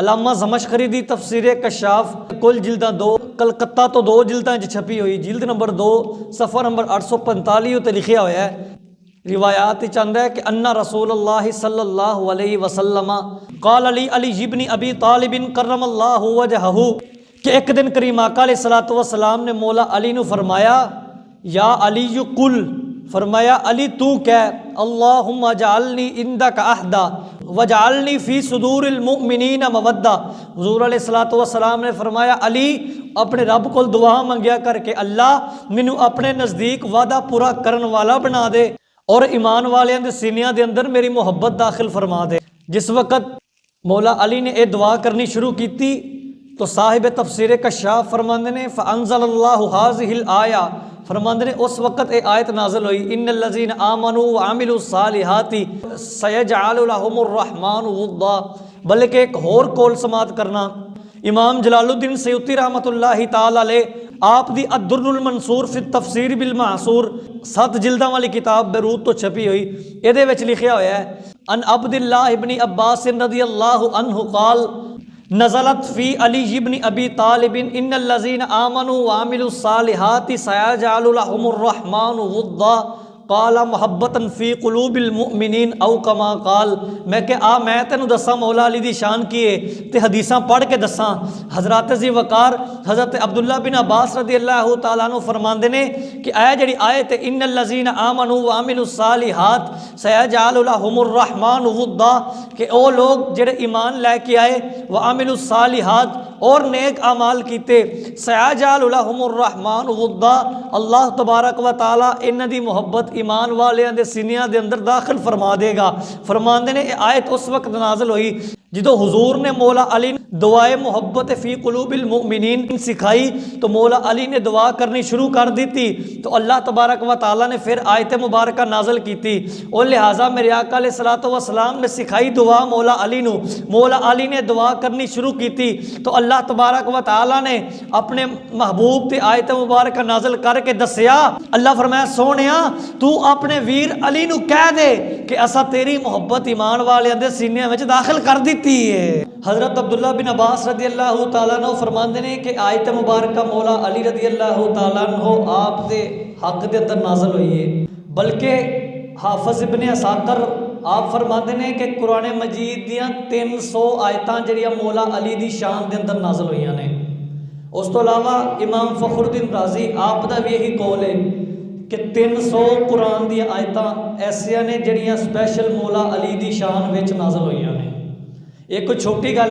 अलामा ज़मशखरी दी तफसीर कशाफ कुल जिल्दां 2, कलकत्ता तो 2 जिल्दां छपी हुई, जिल्द नंबर 2 सफ़ा नंबर 845 उत्ते लिखिया होया है। रिवायात चाहता है कि अन्ना रसूलुल्लाह सल्लल्लाहु अलैहि वसल्लम क़ाल अली इब्न अबी तालिब करमल्लाहु वजहहु कि एक दिन करीम आका अलैहिस्सलातु वस्सलाम ने मौला अली नू फरमाया, या अली कुल, फरमाया अली तू कह अल्लाहुम्मा जअलनी इंदका अहदा वजअलनी फी सुदूरिल मुमिनीन मवद्दा। हुज़ूर अलैहिस्सलातु वस्सलाम ने फरमाया अली अपने रब को दुआ मंगया करके अल्लाह मैनू अपने नज़दीक वादा पूरा करन वाला बना दे और ईमान वालियां दे सीनियां दे अंदर मेरी मोहब्बत दाखिल फरमा दे। जिस वक़्त मौला अली ने यह दुआ करनी शुरू की तो साहिब तफसीर कशाफ फरमांदे ने फ़अंज़लल्लाहु हाज़िहिल आया, फरमांदे ने उस वक़्त ये आयत नाज़िल हुई, इन्नल्लज़ीना आमनू व अमिलुस्सालिहाति सयजअलु लहुमुर रहमानु वुद्दा। बल्कि एक होर कौल समात करना, इमाम जलालुद्दीन सयूती रहमतुल्लाहि ताला अलैह आप दी अद्दुर्रुल मंसूर फी तफसीर बिल मासूर 7 जिल्दां वाली किताब बेरूत तो छपी हुई, इहदे विच लिखिया होया है अन अब्दुल्लाह इब्न अब्बास रज़ियल्लाहु अन्हु क़ाल नज़लत फ़ी अली इब्न अबी तालिब इन्नल्लज़ीना आमनू व अमिलुस्सालिहाति सयजअलु लहुमुर रहमानु वुद्दा काला मुहब्बतन फ़ी क़ुलूबिल मुमिनीन औ कमा काल। मैं कि मैं तेनू दसा मौला अली दी शान की है ते हदीसां पढ़ के दसा। हज़रत जी वकार हज़रत अब्दुल्ला बिन अब्बास रज़ियल्लाहु तआला अन्हु फरमांदे ने कि ऐ जड़ी आयत इन्नल्लज़ीना आमनू व अमिलुस्सालिहात सयजअलु लहुमुर रहमानु वुद्दा कि ओ लोग जेड़े ईमान लैके आए व अमिलुस्सालिहात और नेक अमाल कीते सयजअलु लहुमुर रहमानु वुद्दा अल्लाह तबारक व तआला इन्हां दी मुहब्बत ईमान वालियां दे सीनियां दे अंदर दाखिल फरमा देगा। फरमांदे ने आयत उस वक्त नाज़िल हुई जो हुजूर ने मौला अली दुआए मोहब्बत फ़ी क़ुलूबिल मुमिनीन सिखाई तो मौला अली ने दुआ करनी शुरू कर दी थी। तो अल्लाह तबारक व तआला ने फिर आयत मुबारक नाज़िल की थी और लिहाजा मेरे आका अलैहिस्सलातु वस्सलाम ने सिखाई दुआ मौला अली नू, मौला अली ने दुआ करनी शुरू की थी तो अल्लाह तबारक व तआला ने अपने महबूब ते आयत मुबारक नाज़िल करके दसिया, अल्लाह फरमाया सोहणिया तू अपने वीर अली नू कह दे कि असा तेरी मोहब्बत ईमान वालियां दे सीने विच दाखिल कर दी है। हज़रत अब्दुल्ला बिन अब्बास रज़ियल्लाहु तआला अन्हु फरमांदे ने कि आयत मुबारक मौला अली रज़ियल्लाहु तआला अन्हु आप दे हक दे अंदर नाज़िल हुई है। बल्कि हाफिज़ इब्न असाकर आप फरमाते हैं कि कुरान मजीद दियां 300 आयतां जड़ियां मौला अली दी शान दे अंदर नाज़िल हुई ने। उस तो अलावा इमाम फ़खरुद्दीन राज़ी आप दा भी यही कौल है कि 300 कुरान दी आयतां ऐसियां ने जड़ियां स्पैशल मौला अली दी शान विच नाज़िल हुई ने। एक छोटी गल